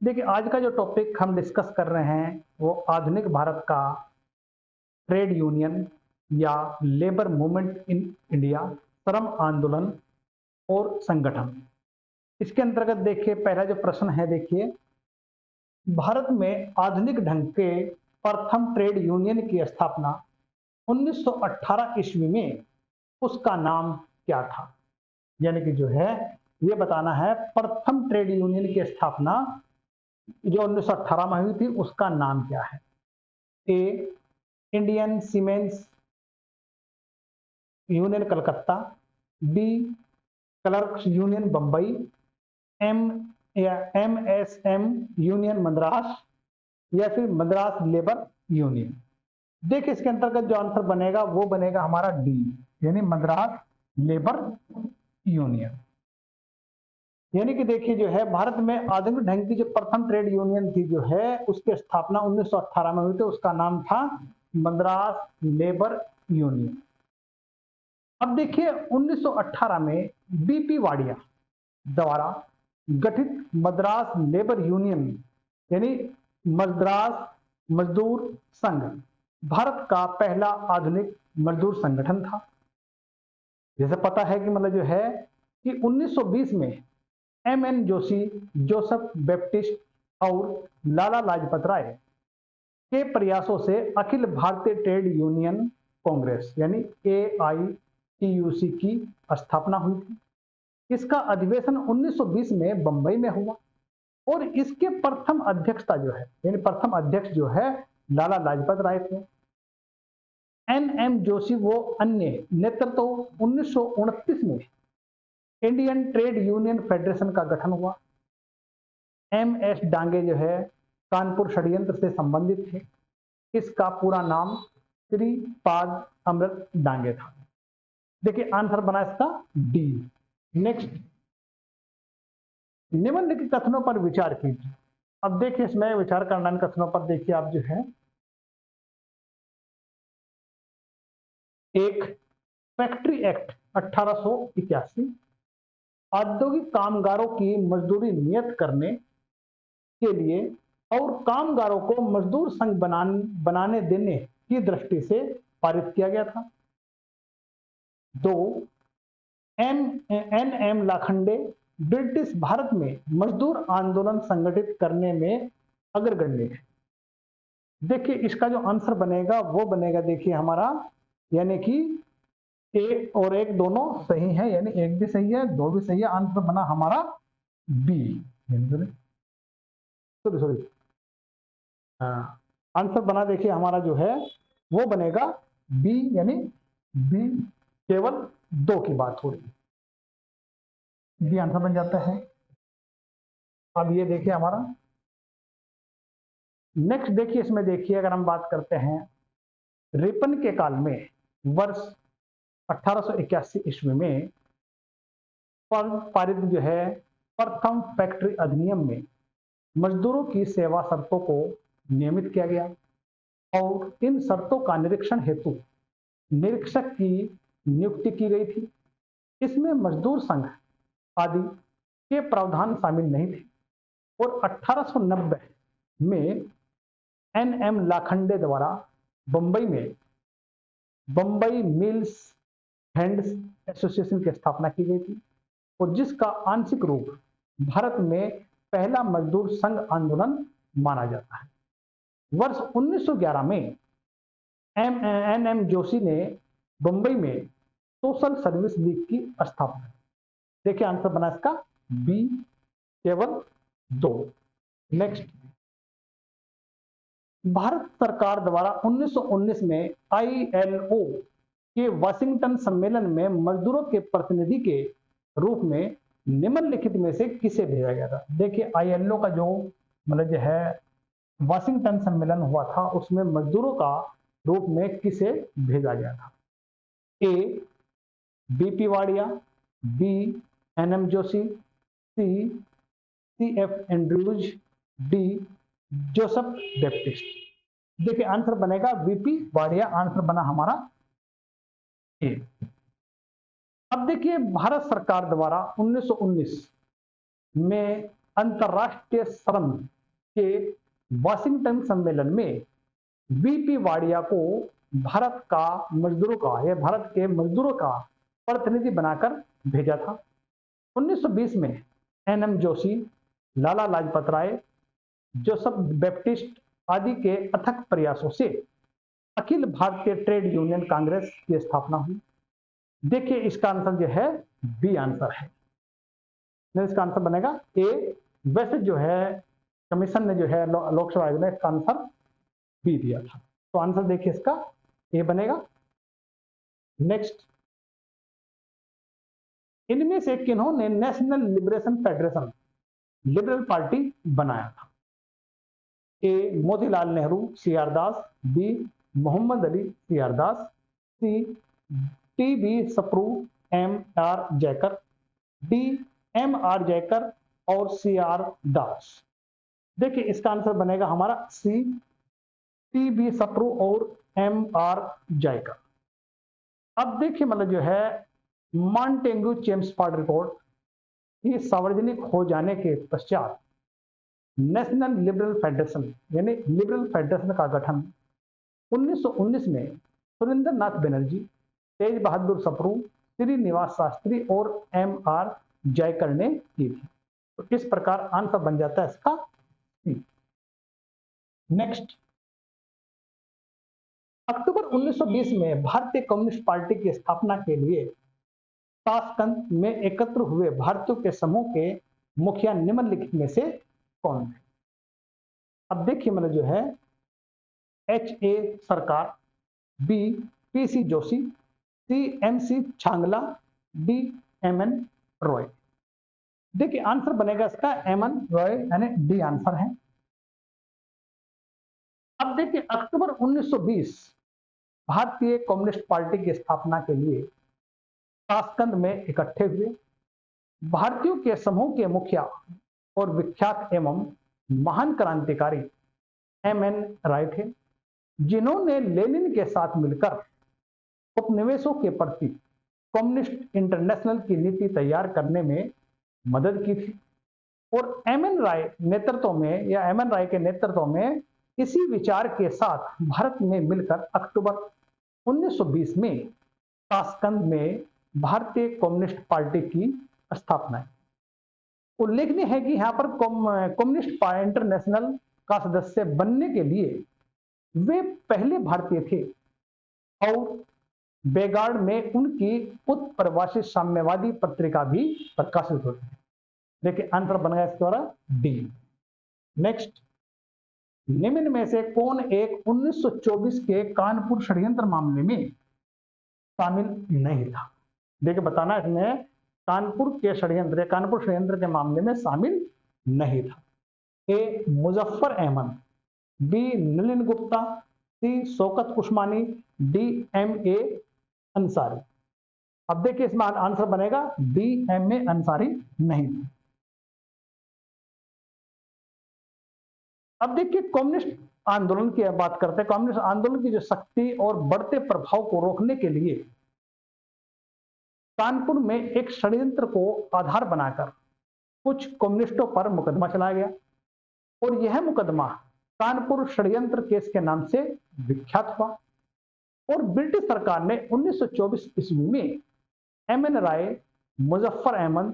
देखिए, आज का जो टॉपिक हम डिस्कस कर रहे हैं वो आधुनिक भारत का ट्रेड यूनियन या लेबर मूवमेंट इन इंडिया, श्रम आंदोलन और संगठन। इसके अंतर्गत देखिए, पहला जो प्रश्न है, देखिए, भारत में आधुनिक ढंग के प्रथम ट्रेड यूनियन की स्थापना 1918 ईस्वी में, उसका नाम क्या था? यानी कि जो है ये बताना है प्रथम ट्रेड यूनियन की स्थापना जो 1918 में हुई थी उसका नाम क्या है। A, Indian seamen's union Calcutta, B, clerks union Bombay, M या एमएसएम यूनियन मद्रास, या फिर मद्रास लेबर यूनियन। देखिए, इसके अंतर्गत जो आंसर बनेगा वो बनेगा हमारा डी, यानी मद्रास लेबर यूनियन। यानी कि देखिए जो है भारत में आधुनिक ढंग की जो प्रथम ट्रेड यूनियन थी जो है उसकी स्थापना 1918 में हुई थी, उसका नाम था मद्रास लेबर यूनियन। अब देखिए 1918 में बीपी वाडिया द्वारा गठित मद्रास लेबर यूनियन यानी मद्रास मजदूर संघ भारत का पहला आधुनिक मजदूर संगठन था। जैसे पता है कि मतलब जो है कि 1920 में एमएन जोशी, जोसेफ बैप्टिस्ट और लाला लाजपत राय के प्रयासों से अखिल भारतीय ट्रेड यूनियन कांग्रेस यानी एआईटीयूसी की स्थापना हुई थी। इसका अधिवेशन 1920 में बंबई में हुआ और इसके प्रथम अध्यक्षता जो है यानी प्रथम अध्यक्ष जो है लाला लाजपत राय थे। एनएम जोशी वो अन्य नेतृत्व 1929 में इंडियन ट्रेड यूनियन फेडरेशन का गठन हुआ। एमएस डांगे जो है कानपुर षड्यंत्र से संबंधित थे। इसका पूरा नाम श्रीपाद अमृत डांगे था। देखिए आंसर बना इसका डी। नेक्स्ट, निम्नलिखित कथनों पर विचार कीजिए। अब देखिए इसमें विचार करना इन कथनों पर, देखिए आप जो है एक, फैक्ट्री एक्ट 1881 औद्योगिक कामगारों की मजदूरी नियत करने के लिए और कामगारों को मजदूर संघ बनाने देने की दृष्टि से पारित किया गया था। 2, एन एम लाखंडे ब्रिटिश भारत में मजदूर आंदोलन संगठित करने में अग्रगण्य है। देखिए इसका जो आंसर बनेगा वो बनेगा, देखिए हमारा यानी कि एक और एक दोनों सही है, यानी एक भी सही है दो भी सही है। आंसर बना हमारा बी। सॉरी सॉरी, आंसर बना देखिए हमारा जो है वो बनेगा बी, यानी बी, केवल दो की बात हो रही, बी आंसर बन जाता है। अब ये देखिए हमारा नेक्स्ट, देखिए इसमें देखिए अगर हम बात करते हैं रिपन के काल में वर्ष 1881 ईस्वी में पारित जो है प्रथम फैक्ट्री अधिनियम में मजदूरों की सेवा शर्तों को नियमित किया गया और इन शर्तों का निरीक्षण हेतु निरीक्षक की नियुक्ति की गई थी। इसमें मजदूर संघ आदि के प्रावधान शामिल नहीं थे और 1890 में एनएम लाखंडे द्वारा बंबई में बंबई मिल्स हैंड्स एसोसिएशन की स्थापना की गई थी और जिसका आंशिक रूप भारत में पहला मजदूर संघ आंदोलन माना जाता है। वर्ष 1911 में एनएम जोशी ने बंबई में सोशल सर्विस लीग की स्थापना। देखिए आंसर बना इसका बी, केवल दो। नेक्स्ट, भारत सरकार द्वारा 1919 में आईएलओ के वाशिंगटन सम्मेलन में मजदूरों के प्रतिनिधि के रूप में निम्नलिखित में से किसे भेजा गया था? देखिए आईएलओ का जो मतलब जो है वाशिंगटन सम्मेलन हुआ था उसमें मजदूरों का रूप में किसे भेजा गया था? A, BP Wadia, B, NM Joshi, C, CF Andrews, D, Joseph Baptista. देखिए आंसर बनेगा बीपी वाडिया, आंसर बना हमारा ए। अब देखिए भारत सरकार द्वारा 1919 में अंतर्राष्ट्रीय श्रम के वाशिंगटन सम्मेलन में वीपी वाडिया को भारत के मजदूरों का प्रतिनिधि बनाकर भेजा था। 1920 में एनएम जोशी, लाला लाजपत राय, जोसेफ बैप्टिस्ट आदि के अथक प्रयासों से अखिल भारतीय ट्रेड यूनियन कांग्रेस की स्थापना हुई। देखिए इसका आंसर जो है बी आंसर है, इसका आंसर बनेगा ए। वैसे जो है कमीशन ने जो है लोकसभा आयोग ने इसका आंसर बी दिया था, तो आंसर देखिए इसका ए बनेगा। नेक्स्ट, इनमें से किन्होंने national liberation federation liberal party बनाया था? A Motilal Nehru, C R Das, B Mohammad Ali C R Das, C T B Sapru, M R Jayakar, D M R Jayakar और सी आर दास। देखिए इसका आंसर बनेगा हमारा सी टी बी सप्रू और एम आर जयकर। अब देखिए मतलब जो है मॉन्टेग्यू चेम्सफोर्ड रिपोर्ट की सार्वजनिक हो जाने के पश्चात नेशनल लिबरल फेडरेशन यानी लिबरल फेडरेशन का गठन 1919 में सुरेंद्र नाथ बनर्जी, तेज बहादुर सप्रू, श्रीनिवास शास्त्री और एम आर जयकर ने की थी। तो इस प्रकार आंसर बन जाता है इसका सी। नेक्स्ट, अक्टूबर 1920 में भारतीय कम्युनिस्ट पार्टी की स्थापना के लिए ताशकंद में एकत्र हुए भारतीयों के समूह के मुखिया निम्नलिखित में से कौन थे? अब देखिए मतलब जो है H A Sarkar, B P C Joshi, C M C Chhagla, D M N Roy. देखिए आंसर बनेगा इसका एम एन रॉय यानी डी आंसर है। अब देखिए अक्टूबर 1920 भारतीय कम्युनिस्ट पार्टी की स्थापना के लिए ताशकंद में इकट्ठे हुए भारतीयों के समूह के मुखिया और विख्यात एवं महान क्रांतिकारी एम एन राय थे, जिन्होंने लेनिन के साथ मिलकर उपनिवेशों के प्रति कम्युनिस्ट इंटरनेशनल की नीति तैयार करने में मदद की थी। और एम एन राय के नेतृत्व में इसी विचार के साथ भारत में मिलकर अक्टूबर 1920 में ताशकंद में भारतीय कम्युनिस्ट पार्टी की स्थापना है। उल्लेखनीय है कि यहाँ पर कम्युनिस्ट इंटरनेशनल का सदस्य बनने के लिए वे पहले भारतीय थे और बेगाड़ में उनकी उत्प्रवासी साम्यवादी पत्रिका भी प्रकाशित होती है। देखिए आंसर बन गया इसके द्वारा डी। नेक्स्ट, निम्न में से कौन एक 1924 के कानपुर षड्यंत्र मामले में शामिल नहीं था? देखिए बताना इसमें कानपुर षड्यंत्र के मामले में शामिल नहीं था। A Muzaffar Ahmad, B Nalin Gupta, C Shaukat Usmani, D M A Ansari. अब देखिए इसमें आंसर बनेगा डी एम ए अंसारी नहीं था। अब देखिए कम्युनिस्ट आंदोलन की बात करते हैं। कम्युनिस्ट आंदोलन की जो शक्ति और बढ़ते प्रभाव को रोकने के लिए कानपुर में एक षड्यंत्र को आधार बनाकर कुछ कम्युनिस्टों पर मुकदमा चलाया गया और यह मुकदमा कानपुर षड्यंत्र केस के नाम से विख्यात हुआ। और ब्रिटिश सरकार ने 1924 ईस्वी में एम एन राय, मुजफ्फर अहमद,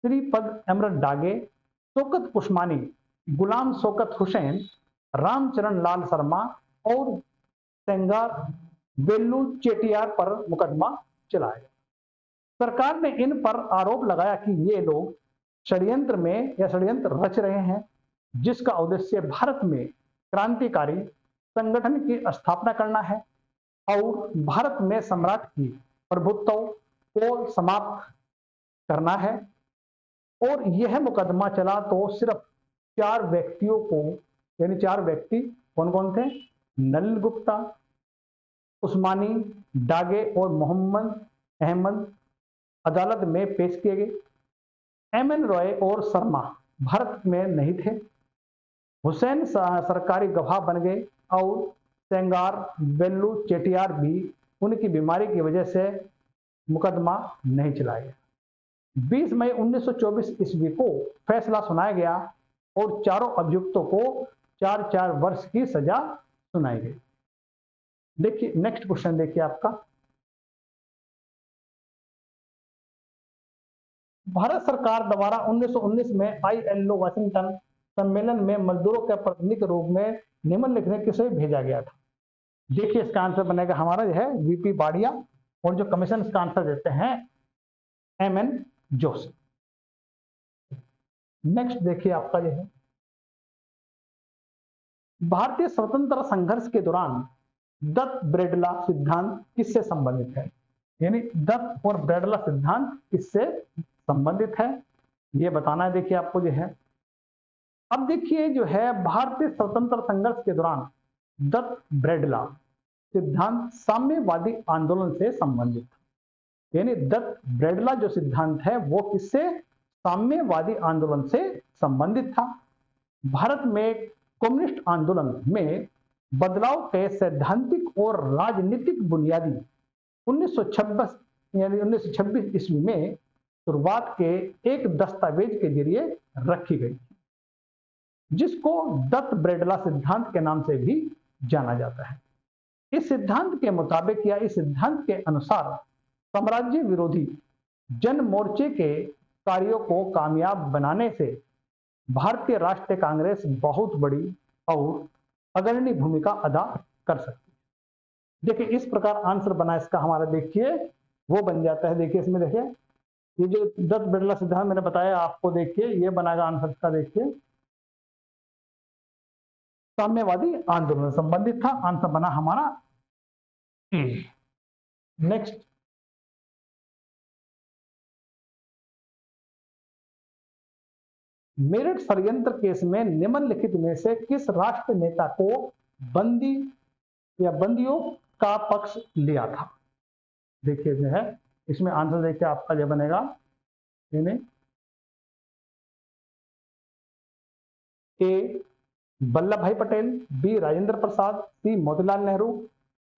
श्रीपद अमृत डागे, शौकत उस्मानी, गुलाम शौकत हुसैन, रामचरण लाल शर्मा और सेंगार बेल्लू चेटियार पर मुकदमा चलाया। सरकार ने इन पर आरोप लगाया कि ये लोग षड्यंत्र रच रहे हैं, जिसका उद्देश्य भारत में क्रांतिकारी संगठन की स्थापना करना है और भारत में सम्राट की प्रभुत्व को समाप्त करना है। और यह मुकदमा चला तो सिर्फ 4 व्यक्तियों को, यानी 4 व्यक्ति कौन कौन थे? नलिन गुप्ता, उस्मानी, डागे और मोहम्मद अहमद अदालत में पेश किए गए। एम एन रॉय और शर्मा भारत में नहीं थे। हुसैन सरकारी गवाह बन गए और सेंगार बेल्लू चेटियार भी उनकी बीमारी की वजह से मुकदमा नहीं चलाया गया। 20 मई 1924 ईस्वी को फैसला सुनाया गया और चारों अभियुक्तों को 4-4 वर्ष की सजा सुनाई गई। देखिए नेक्स्ट क्वेश्चन देखिए आपका, भारत सरकार द्वारा 1919 में आईएलओ वाशिंगटन सम्मेलन में मजदूरों के प्रतिनिधि के रूप में निम्नलिखित किसे भेजा गया था। देखिए इसका आंसर बनेगा हमारा जो है वीपी बाड़िया, और जो कमीशन इसका आंसर देते हैं एमएन जोशी। नेक्स्ट देखिए आपका जो है, भारतीय स्वतंत्रता संघर्ष के दौरान दत्त ब्रेडला सिद्धांत किससे संबंधित है, यानी दत्त और ब्रेडला सिद्धांत किससे संबंधित है, ये बताना है। देखिए आपको जो है, अब देखिए जो है भारतीय स्वतंत्रता संघर्ष के दौरान दत्त ब्रेडला सिद्धांत साम्यवादी आंदोलन से संबंधित था, यानी दत्त ब्रेडला जो सिद्धांत है वो किससे, साम्यवादी आंदोलन से संबंधित था। भारत में कम्युनिस्ट आंदोलन में बदलाव के सैद्धांतिक और राजनीतिक बुनियादी 1926 यानी 1926 ईस्वी में शुरुआत के एक दस्तावेज के जरिए रखी गई, जिसको दत्त ब्रेडला सिद्धांत के नाम से भी जाना जाता है। इस सिद्धांत के मुताबिक या इस सिद्धांत के अनुसार साम्राज्य विरोधी जन मोर्चे के कार्यों को कामयाब बनाने से भारतीय राष्ट्रीय कांग्रेस बहुत बड़ी और अग्रणी भूमिका अदा कर सकती है। देखिए इस प्रकार आंसर बना इसका हमारा, देखिए वो बन जाता है। देखिए इसमें देखिए ये जो दत्त ब्रेडला सिद्धांत मैंने बताया आपको, देखिए ये बनाएगा आंसर इसका, देखिए साम्यवादी आंदोलन से संबंधित था, आंसर बना हमारा ए। नेक्स्ट, मेरठ षड्यंत्र केस में निम्नलिखित में से किस राष्ट्र नेता को बंदी या बंदियों का पक्ष लिया था। देखिए जो है इसमें आंसर देखिए आपका जो बनेगा, ए वल्लभ भाई पटेल, बी राजेंद्र प्रसाद, सी मोतीलाल नेहरू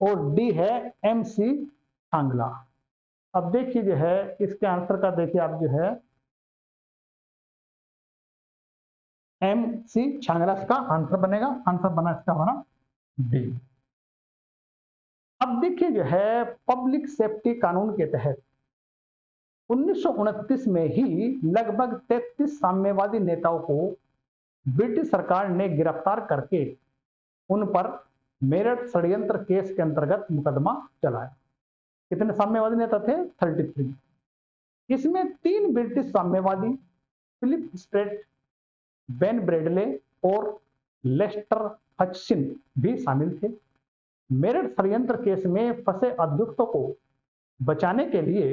और डी है एमसी छांगला। अब देखिए जो है इसके आंसर का देखिए आप जो है एमसी छांगला इसका आंसर बनेगा, आंसर बना इसका हमारा डी। अब देखिए जो है पब्लिक सेफ्टी कानून के तहत 1929 में ही लगभग 33 साम्यवादी नेताओं को ब्रिटिश सरकार ने गिरफ्तार करके उन पर मेरठ षड्यंत्र केस के अंतर्गत मुकदमा चलाया। कितने साम्यवादी नेता थे, 33। इसमें 3 ब्रिटिश साम्यवादी फिलिप स्ट्रेट, बेन ब्रेडले और लेस्टर हचिसन भी शामिल थे। मेरठ षड्यंत्र केस में फंसे अभियुक्तों को बचाने के लिए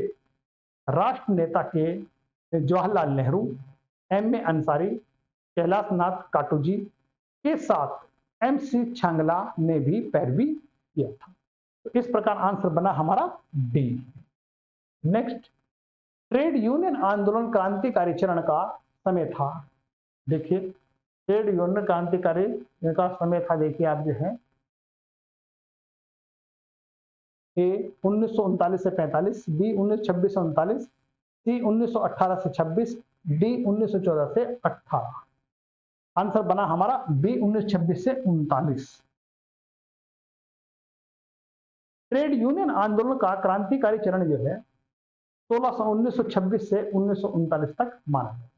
राष्ट्र नेता के जवाहरलाल नेहरू, एम ए अंसारी, कैलाश नाथ काटोजी के साथ एमसी छांगला ने भी पैरवी किया था। तो इस प्रकार आंसर बना हमारा डी। नेक्स्ट, ट्रेड यूनियन आंदोलन क्रांतिकारी चरण का समय था। देखिए ट्रेड यूनियन क्रांतिकारी का समय था, देखिए आप जो है ए 1939 से 45, बी 1926 से 39, सी 1918 से 26, डी 1914 से 18। आंसर बना हमारा बी 1926 से 39। ट्रेड यूनियन आंदोलन का क्रांतिकारी चरण जो है 1926 से 1939 तक माना जाता है।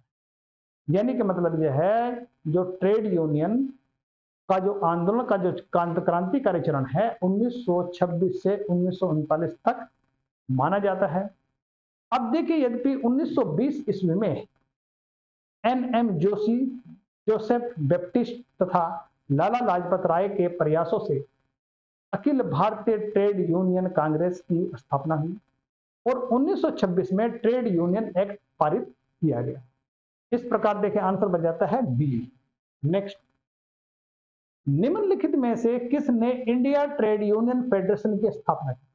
यानी कि मतलब यह है जो ट्रेड यूनियन का जो आंदोलन का जो क्रांतिकारी चरण है 1926 से 1939 तक माना जाता है। अब देखिए यद्यपि 1920 ईस्वी में एनएम जोशी, जोसेफ बैप्टिस्ट तथा लाला लाजपत राय के प्रयासों से अखिल भारतीय ट्रेड यूनियन कांग्रेस की स्थापना हुई और 1926 में ट्रेड यूनियन एक्ट पारित किया गया। इस प्रकार देखिए आंसर बन जाता है बी। नेक्स्ट, निम्नलिखित में से किसने इंडिया ट्रेड यूनियन फेडरेशन की स्थापना की।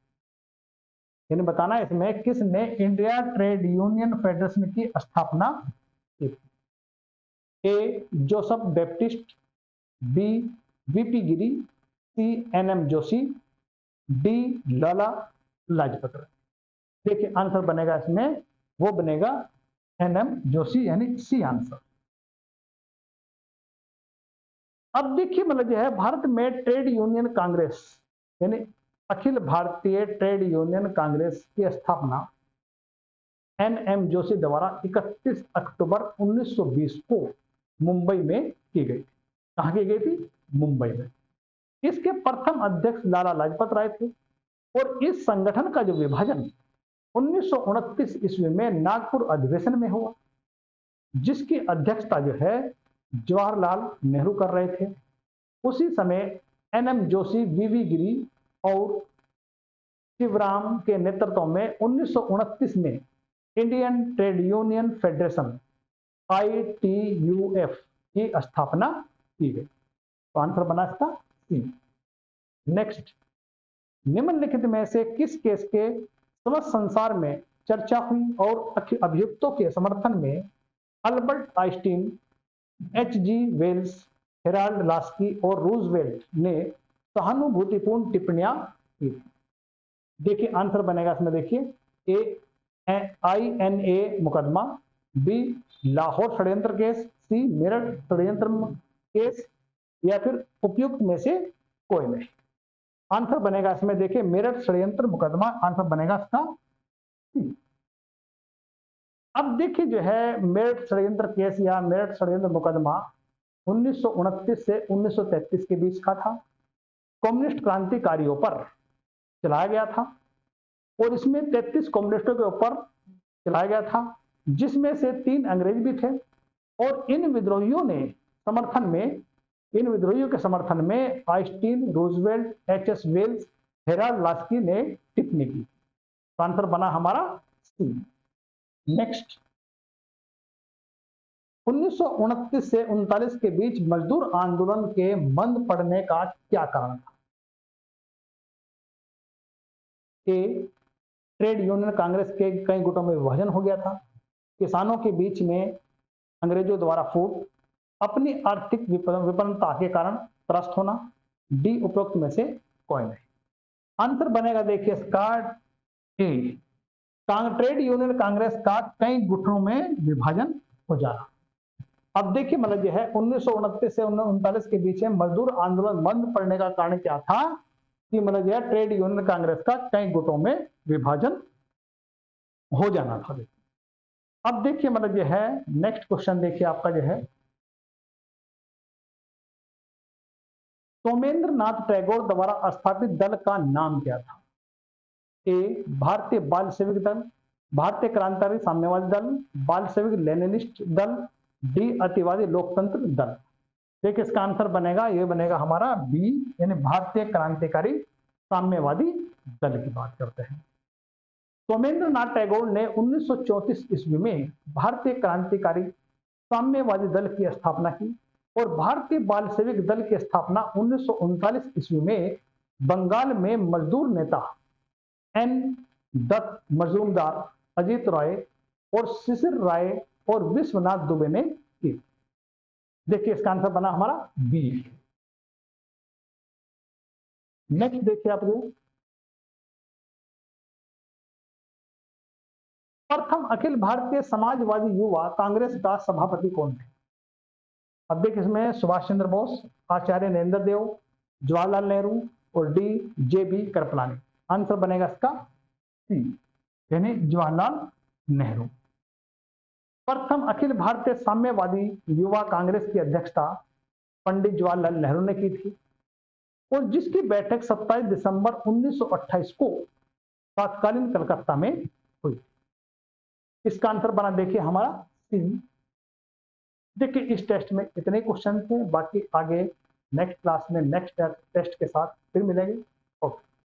यानी बताना इसमें किसने इंडिया ट्रेड यूनियन फेडरेशन की स्थापना की। A Joseph Baptista, B VP Giri, C NM Joshi, D Lala Lajpat Rai. देखिए आंसर बनेगा इसमें वो बनेगा एनएम जोशी, यानी सी आंसर। अब देखिए मतलब जो है भारत में ट्रेड यूनियन कांग्रेस यानी अखिल भारतीय ट्रेड यूनियन कांग्रेस की स्थापना एनएम जोशी द्वारा 31 अक्टूबर 1920 को मुंबई में की गई। कहां की गई थी? मुंबई में। इसके प्रथम अध्यक्ष लाला लाजपत राय थे और इस संगठन का जो विभाजन 1929 ईस्वी में नागपुर अधिवेशन में हुआ, जिसकी अध्यक्षता जो है जवाहरलाल नेहरू कर रहे थे। उसी समय एनएम जोशी, वीवी गिरी और शिवराम के नेतृत्व में 1929 में Indian trade union federation ITUF की स्थापना की गई। तो आंसर बना इसका सी। नेक्स्ट, निम्नलिखित में से किस केस के समस्त संसार में चर्चा हुई और अभियुक्तों के समर्थन में Albert Einstein, HG Wells, Harold Laski और रूजवेल्ट ने सहानुभूतिपूर्ण टिप्पणियां की। देखिए आंसर बनेगा इसमें, देखिए ए INA मुकदमा, बी लाहौर षड्यंत्र केस, सी मेरठ षड्यंत्र केस, या फिर उपयुक्त में से कोई नहीं। आंसर बनेगा इसमें देखिए मेरठ षड्यंत्र मुकदमा, आंसर बनेगा इसका सी। अब देखिए जो है मेरठ षड्यंत्र केस या मेरठ षड्यंत्र मुकदमा 1929 से 1933 के बीच का था। कम्युनिस्ट क्रांतिकारियों पर चलाया गया था और इसमें 33 कम्युनिस्टों के ऊपर चलाया गया था, जिसमें से 3 अंग्रेज भी थे। और इन विद्रोहियों के समर्थन में Einstein, Roosevelt, HS Wells, Harold Laski ने टिप्पणी की। तो आंसर बना हमारा सी। नेक्स्ट, 1929 से 39 के बीच मजदूर आंदोलन के मंद पड़ने का क्या कारण था? ए, ट्रेड यूनियन कांग्रेस के कई गुटों में विभाजन हो गया था, किसानों के बीच में अंग्रेजों द्वारा फूट, अपनी आर्थिक विपन्नता के कारण त्रस्त होना, डी उपरोक्त में से कोई नहीं। आंसर बनेगा देखिए इसका ए, ट्रेड यूनियन कांग्रेस का कई गुटों में विभाजन हो जाना। अब देखिए मतलब यह है 1929 से 1939 के बीच में मजदूर आंदोलन बंद पड़ने का कारण क्या था कि मतलब यह ट्रेड यूनियन कांग्रेस का कई गुटों में विभाजन हो जाना था। अब देखिए मतलब यह है नेक्स्ट क्वेश्चन, देखिए आपका जो है सोमेंद्र नाथ टैगोर द्वारा स्थापित दल का नाम क्या था? ए, भारतीय बाल सेविक दल, भारतीय क्रांतिकारी साम्यवादी दल, बाल सेविक लेनिनिस्ट दल, डी अतिवादी लोकतंत्र दल। देखिए इसका आंसर बनेगा, ये बनेगा हमारा बी, यानी भारतीय क्रांतिकारी साम्यवादी दल की बात करते हैं। सोमेंद्र नाथ टैगोर ने 1934 ईस्वी में भारतीय क्रांतिकारी साम्यवादी दल की स्थापना की और भारतीय बाल सेविक दल की स्थापना 1939 ईस्वी में बंगाल में मजदूर नेता N दत्त मजूमदार, अजीत राय और शिशिर राय और विश्वनाथ दुबे ने की। देखिए इसका आंसर बना हमारा बी। नेक्स्ट देखिए आप प्रथम अखिल भारतीय समाजवादी युवा कांग्रेस का सभापति कौन थे? अब देखिए इसमें सुभाष चंद्र बोस, आचार्य नरेंद्र देव, जवाहरलाल नेहरू और डी JB कृपलानी। आंसर बनेगा इसका सी, यानी जवाहरलाल नेहरू। प्रथम अखिल भारतीय साम्यवादी युवा कांग्रेस की अध्यक्षता पंडित जवाहरलाल नेहरू ने की थी और जिसकी बैठक 27 दिसंबर 1928 को तत्कालीन कलकत्ता में हुई। इसका आंसर बना देखिए हमारा सी। देखिए इस टेस्ट में इतने क्वेश्चन थे, बाकी आगे नेक्स्ट क्लास में नेक्स्ट टेस्ट के साथ फिर मिलेंगे। ओके।